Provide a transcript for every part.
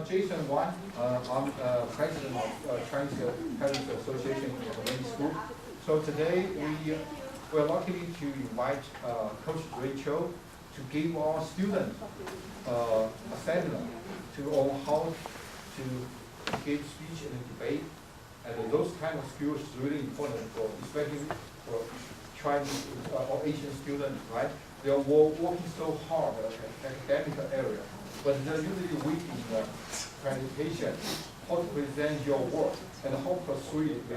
Jason Wan. I'm president of Chinese Parents Association of the School. So today we're lucky to invite Coach Ray Chou to give our students a seminar on how to give speech and debate. And those kind of skills is really important for, especially for Chinese or Asian students, right? They are working so hard in academic area, but they're usually weak in the presentation, how to present your work, and how to persuade the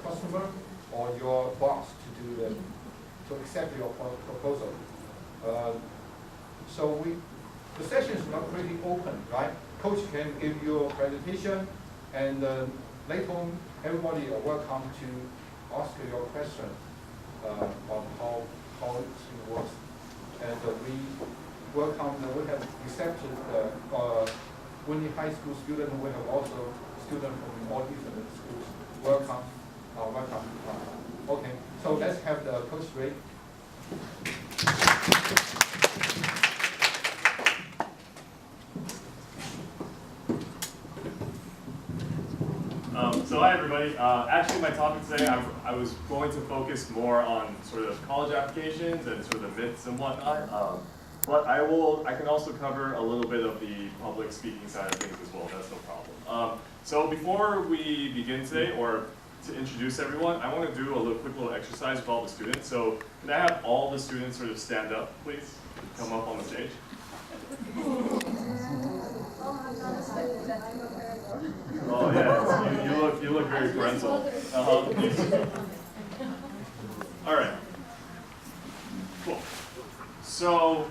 customer or your boss to accept your proposal. So the session is not really open, right? Coach can give you a presentation, and later on, everybody are welcome to ask your question on how it works. And we welcome, we have accepted Winnie High School students. We have also students from all different schools. Welcome, welcome. Okay, so let's have the Coach Ray. So hi everybody. Actually my topic today, I was going to focus more on sort of college applications and sort of the myths and whatnot. But I can also cover a little bit of the public speaking side of things as well. That's no problem. So before we begin today, or to introduce everyone, I want to do a quick little exercise with all the students. So can I have all the students sort of stand up, please? Come up on the stage. Oh yeah, you look very parental. All right. Cool. So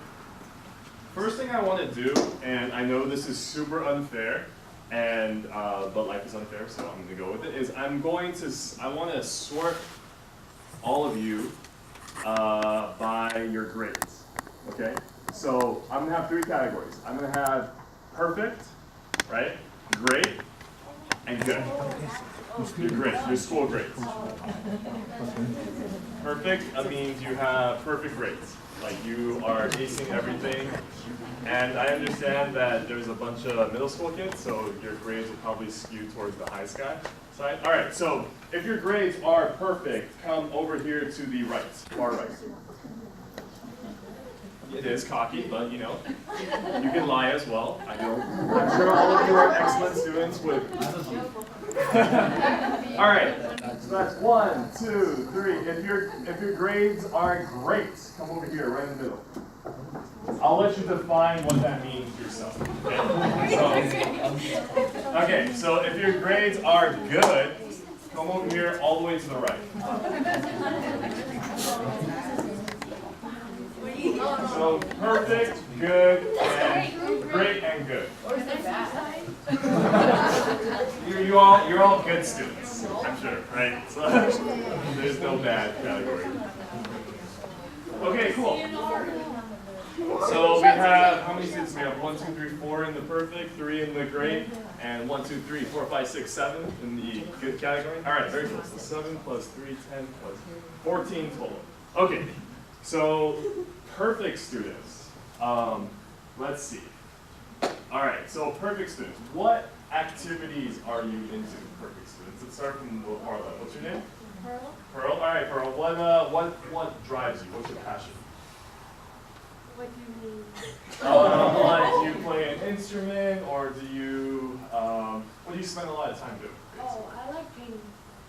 first thing I want to do, and I know this is super unfair, and but life is unfair, so I'm going to go with it. Is I want to sort all of you by your grades. Okay. So I'm going to have 3 categories. I'm going to have perfect, right? Great, and good. Your grades, your school grades. Perfect means you have perfect grades. Like you are acing everything. And I understand that there's a bunch of middle school kids, so your grades will probably skew towards the high sky side. All right, so if your grades are perfect, come over here to the right, far right. It is cocky, but you know, you can lie as well. I know. I'm sure all of you are excellent students with. All right, so that's 1, 2, 3. If your grades are great, come over here, right in the middle. I'll let you define what that means yourself. Okay, so if your grades are good, come over here all the way to the right. So perfect, good, and great, and good. You're all good students, I'm sure, right? So there's no bad category. Okay, cool. So we have, how many students we have? 1, 2, 3, 4 in the perfect, 3 in the great, and 1, 2, 3, 4, 5, 6, 7 in the good category. All right, very cool. So 7 plus 3, 10 plus 14 total. Okay, so perfect students. Let's see. All right, so perfect students. What activities are you into, perfect students? Let's start from Marla. What's your name? Pearl. Pearl. All right, Pearl. What drives you? What's your passion? What do you mean? Do you play an instrument, or do you? What do you spend a lot of time doing? Oh, I like painting.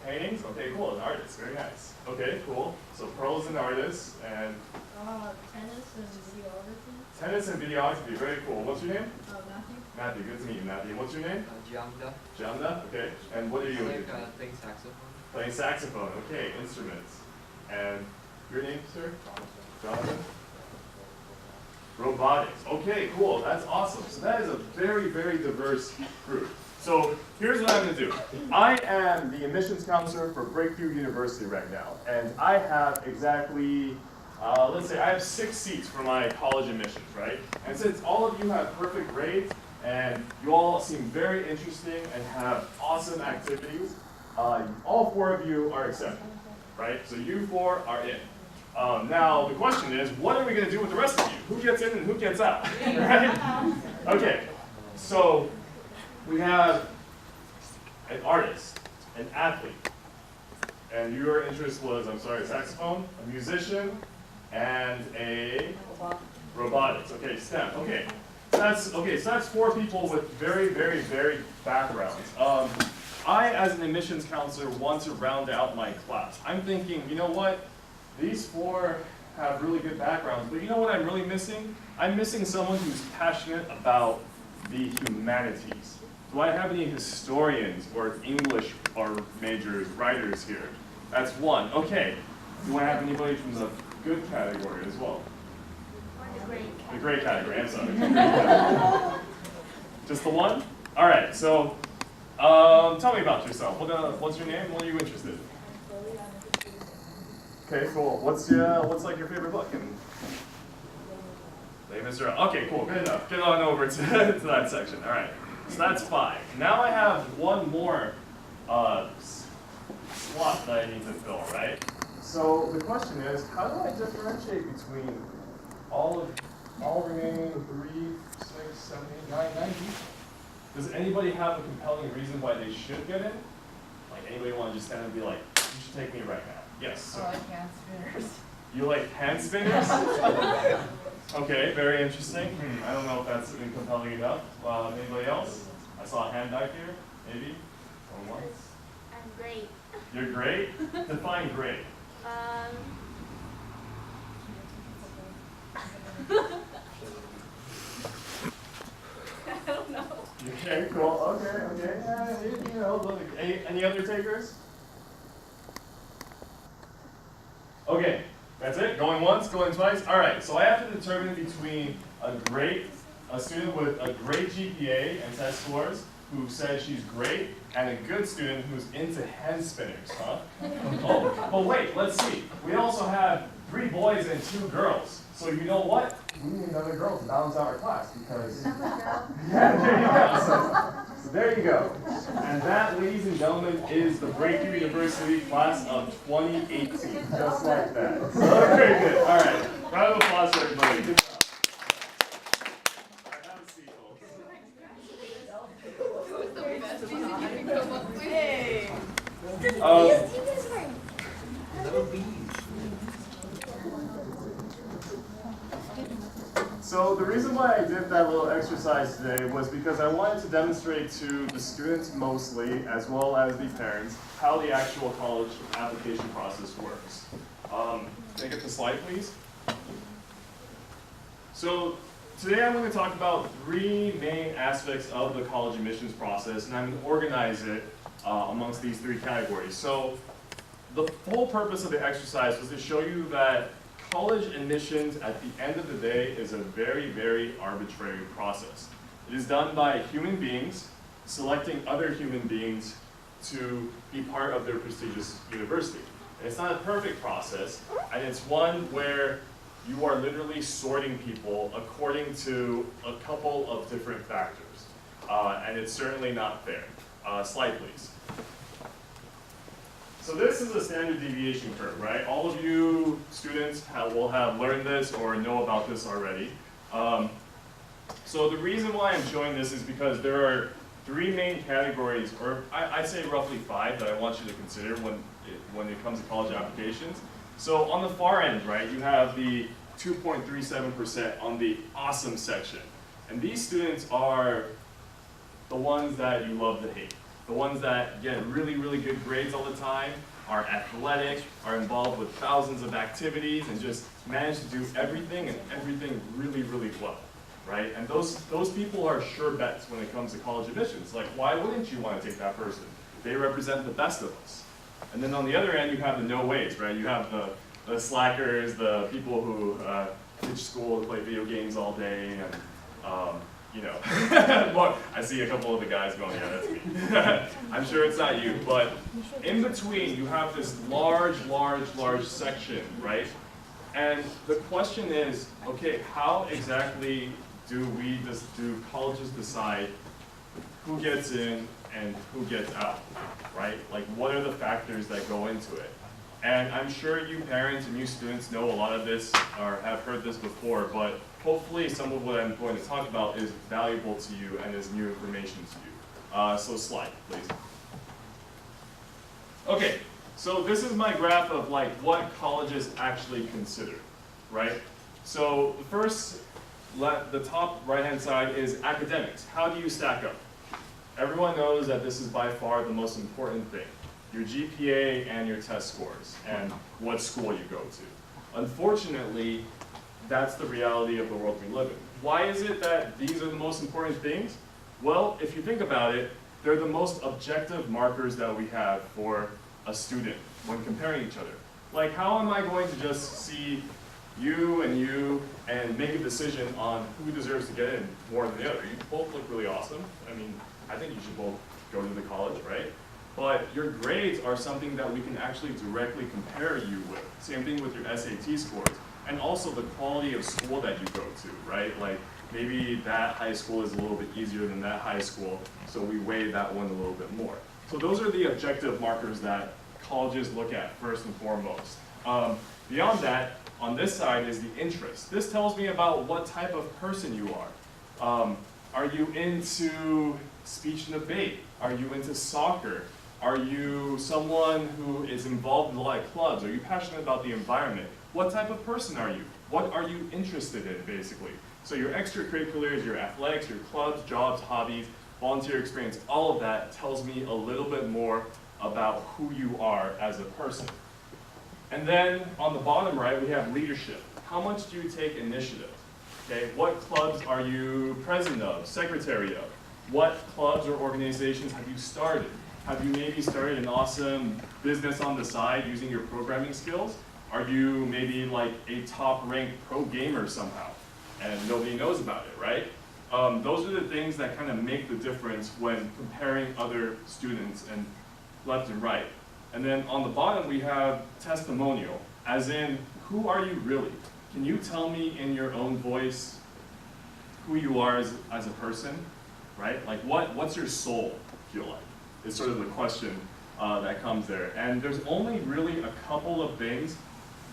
Paintings? Okay, cool. An artist. Very nice. Okay, cool. So Pearl is an artist, and Tennis and videography. tennis and videography. Very cool. What's your name? Matthew. Matthew. Good to meet you, Matthew. What's your name? Giamda. Jamna. Okay. And what are you into? Playing saxophone. Playing saxophone. Okay, instruments. And your name, sir? Jonathan. Robotics. Okay, cool. That's awesome. So that is a very, very diverse group. So here's what I'm going to do. I am the admissions counselor for Breakthrough University right now. And I have exactly, let's say I have 6 seats for my college admissions, right? And since all of you have perfect grades, and you all seem very interesting and have awesome activities, all 4 of you are accepted, right? So you 4 are in. Now, the question is, what are we going to do with the rest of you? Who gets in and who gets out, right? Okay, so we have an artist, an athlete, and your interest was, I'm sorry, saxophone, a musician, and a robotics. Okay, STEM. Okay. So that's 4 people with very, very varied backgrounds. I, as an admissions counselor, want to round out my class. I'm thinking, you know what? These 4 have really good backgrounds, but you know what I'm really missing? I'm missing someone who's passionate about the humanities. Do I have any historians or English or majors, writers here? That's 1. Okay. Do I have anybody from the good category as well? The great category, I'm sorry. Just the 1? All right, so tell me about yourself. What's your name? What are you interested in? Okay, cool. What's like your favorite book? Okay, cool. Good enough. Get on over to that section. All right. So that's 5. Now I have 1 more slot that I need to fill, right? So the question is, how do I differentiate between all remaining 3, 6, 7, 8, 9 people? Does anybody have a compelling reason why they should get in? Like anybody want to just stand and be like, you should take me right now? Yes. I like hand spinners. You like hand spinners? Okay, very interesting. I don't know if that's compelling enough. Anybody else? I saw a hand back here. Maybe? Going once? I'm great. You're great? Define great. I don't know. Okay, cool. Okay. You know, look, any other takers? Okay, that's it. Going once, going twice. All right. So I have to determine between a student with a great GPA and test scores who says she's great, and a good student who's into hand spinners, huh? Oh, but wait. Let's see. We also have 3 boys and 2 girls. So you know what? We need another girl to balance out our class because. Yeah, there you go. So there you go. And that, ladies and gentlemen, is the Breakthrough University class of 2018. Just like that. So very good. All right. Round of applause for everybody. Good job. All right, have a seat, folks. So the reason why I did that little exercise today was because I wanted to demonstrate to the students mostly, as well as the parents, how the actual college application process works. Can I get the slide, please? So today I'm going to talk about 3 main aspects of the college admissions process, and I'm going to organize it amongst these 3 categories. So the full purpose of the exercise was to show you that college admissions at the end of the day is a very, very arbitrary process. It is done by human beings selecting other human beings to be part of their prestigious university. And it's not a perfect process, and it's one where you are literally sorting people according to a couple of different factors. And it's certainly not fair. Slide, please. So this is a standard deviation curve, right? All of you students will have learned this or know about this already. So the reason why I'm showing this is because there are 3 main categories, or I'd say roughly 5, that I want you to consider when it comes to college applications. So on the far end, right, you have the 2.37% on the awesome section. And these students are the ones that you love to hate. The ones that get really, really good grades all the time, are athletic, are involved with thousands of activities, and just manage to do everything and everything really, really well, right? And those people are sure bets when it comes to college admissions. Like, why wouldn't you want to take that person? They represent the best of us. And then on the other end, you have the no ways, right? You have the slackers, the people who ditch school to play video games all day, and you know, well, I see a couple of the guys going, yeah, that's me. I'm sure it's not you, but in between, you have this large section, right? And the question is, okay, how exactly do colleges decide who gets in and who gets out, right? Like, what are the factors that go into it? And I'm sure you parents and you students know a lot of this or have heard this before, but hopefully some of what I'm going to talk about is valuable to you and is new information to you. So slide, please. Okay, so this is my graph of like what colleges actually consider, right? So the first, the top right-hand side is academics. How do you stack up? Everyone knows that this is by far the most important thing. Your GPA and your test scores and what school you go to. Unfortunately, that's the reality of the world we live in. Why is it that these are the most important things? Well, if you think about it, they're the most objective markers that we have for a student when comparing each other. Like, how am I going to just see you and make a decision on who deserves to get in more than the other? You both look really awesome. I mean, I think you should both go to the college, right? But your grades are something that we can actually directly compare you with. Same thing with your SAT scores. And also the quality of school that you go to, right? Like, maybe that high school is a little bit easier than that high school, so we weigh that one a little bit more. So those are the objective markers that colleges look at first and foremost. Beyond that, on this side is the interest. This tells me about what type of person you are. Are you into speech and debate? Are you into soccer? Are you someone who is involved in a lot of clubs? Are you passionate about the environment? What type of person are you? What are you interested in, basically? So your extracurriculars, your athletics, your clubs, jobs, hobbies, volunteer experience, all of that tells me a little bit more about who you are as a person. And then on the bottom right, we have leadership. How much do you take initiative? Okay, what clubs are you president of, secretary of? What clubs or organizations have you started? Have you maybe started an awesome business on the side using your programming skills? Are you maybe like a top-ranked pro gamer somehow, and nobody knows about it, right? Those are the things that kind of make the difference when comparing other students and left and right. And then on the bottom we have testimonial, as in, who are you really? Can you tell me in your own voice who you are as a person, right? Like what's your soul feel like? Is sort of the question that comes there. And there's only really a couple of things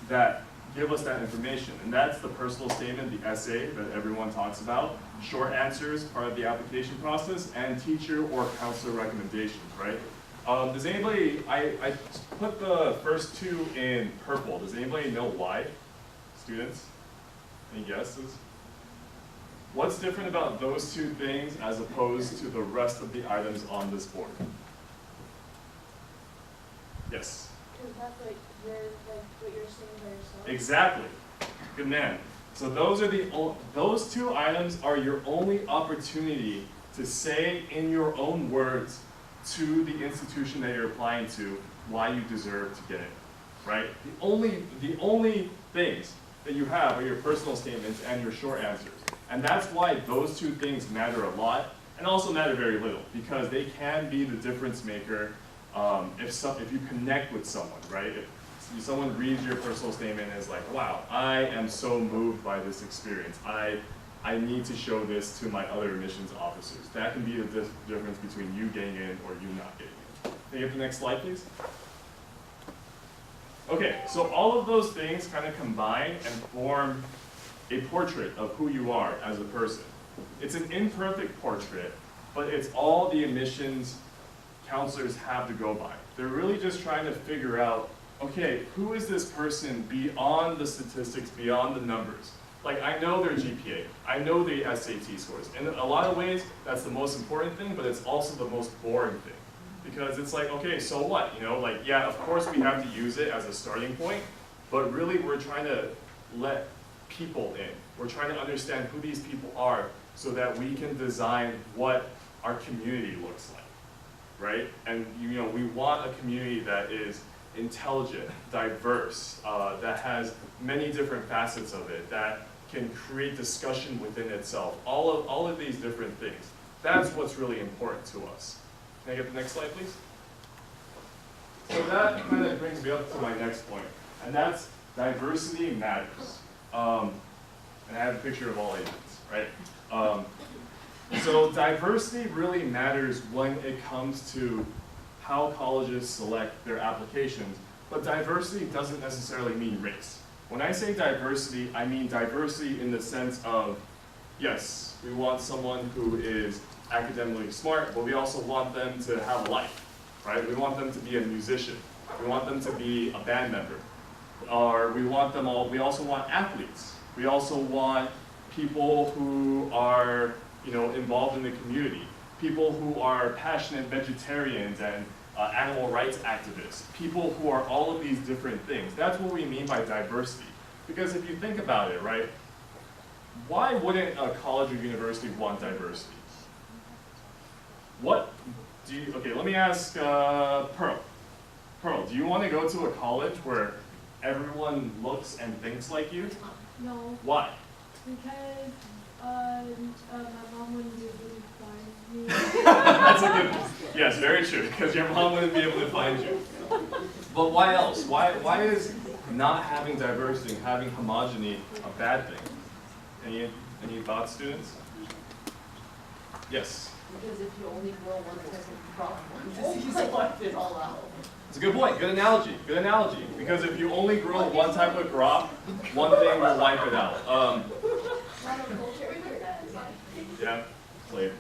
that give us that information, and that's the personal statement, the essay that everyone talks about, short answers, part of the application process, and teacher or counselor recommendations, right? Does anybody, I put the first two in purple. Does anybody know why? Students? Any guesses? What's different about those two things as opposed to the rest of the items on this board? Yes? Because that's like what you're saying by yourself. Exactly. Good man. So those two items are your only opportunity to say in your own words to the institution that you're applying to why you deserve to get in, right? The only things that you have are your personal statements and your short answers. And that's why those two things matter a lot and also matter very little, because they can be the difference maker if you connect with someone, right? If someone reads your personal statement and is like, wow, I am so moved by this experience. I need to show this to my other admissions officers. That can be the difference between you getting in or you not getting in. Can you get the next slide, please? Okay, so all of those things kind of combine and form a portrait of who you are as a person. It's an imperfect portrait, but it's all the admissions counselors have to go by. They're really just trying to figure out, okay, who is this person beyond the statistics, beyond the numbers? Like, I know their GPA, I know the SAT scores. In a lot of ways, that's the most important thing, but it's also the most boring thing. Because it's like, okay, so what? You know, like, yeah, of course we have to use it as a starting point, but really we're trying to let people in. We're trying to understand who these people are so that we can design what our community looks like, right? And you know, we want a community that is intelligent, diverse, that has many different facets of it, that can create discussion within itself, all of these different things. That's what's really important to us. Can I get the next slide, please? So that kind of brings me up to my next point, and that's diversity matters. And I have a picture of all agents, right? So diversity really matters when it comes to how colleges select their applications, but diversity doesn't necessarily mean race. When I say diversity, I mean diversity in the sense of, yes, we want someone who is academically smart, but we also want them to have a life, right? We want them to be a musician. We want them to be a band member. Or we also want athletes. We also want people who are, involved in the community. People who are passionate vegetarians and animal rights activists. People who are all of these different things. That's what we mean by diversity. Because if you think about it, right, why wouldn't a college or university want diversity? Okay, let me ask Pearl. Pearl, do you want to go to a college where everyone looks and thinks like you? No, Why? because my mom wouldn't be able to find me. That's a good one. Yes, very true, because your mom wouldn't be able to find you. But why else? Why is not having diversity, having homogeny, a bad thing? Any thoughts, students? Yes. Because if you only grow one type of crop, one disease wipe it all out. It's a good point. Good analogy. Good analogy. Because if you only grow one type of crop, one thing will wipe it out. Yeah, played.